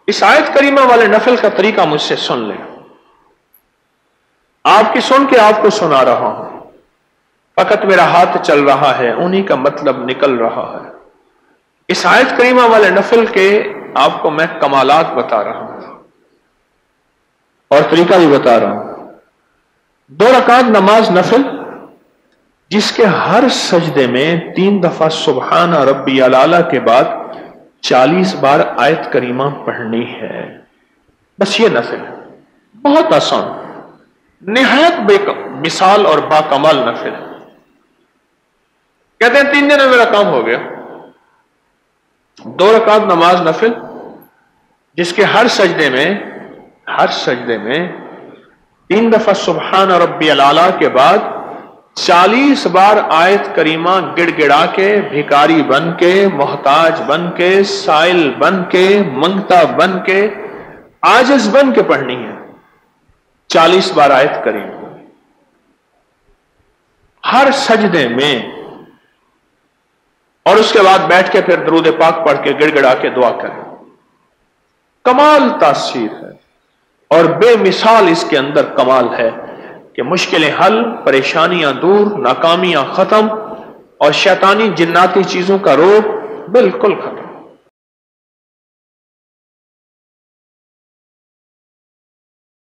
اس آیت کریمہ والے نفل کا طریقہ مجھ سے سن لیں، آپ کی سن کے آپ کو سنا رہا ہوں، فقط میرا ہاتھ چل رہا ہے، انہی کا مطلب نکل رہا ہے۔ اس آیت کریمہ والے نفل کے آپ کو میں کمالات بتا رہا ہوں اور طریقہ بھی بتا رہا ہوں۔ 2 رکعت نماز نفل جس کے ہر سجدے میں 3 دفعہ سبحان ربی الاعلی کے بعد 40 بار آیت کریمہ پڑھنی ہے، بس یہ نفل ہے، بہت آسان، نہایت بے مثال اور باکمال نفل ہے۔ کہتے ہیں 3 دن میں میرا کام ہو گیا۔ 2 رکعت نماز نفل جس کے ہر سجدے میں 3 دفعہ سبحان ربی الاعلی کے بعد 40 بار آیت کریمہ گڑ گڑا کے، بھکاری بن کے، محتاج بن کے، سائل بن کے، منگتا بن کے، عاجز بن کے پڑھنی ہے، 40 بار آیت کریمہ ہر سجدے میں، اور اس کے بعد بیٹھ کے پھر درود پاک پڑھ کے گڑ گڑا کے دعا کریں۔ کمال تاثیر ہے اور بے مثال اس کے اندر کمال ہے کہ مشکلیں حل، پریشانیاں دور، ناکامیاں ختم اور شیطانی جناتی چیزوں کا روگ بالکل ختم۔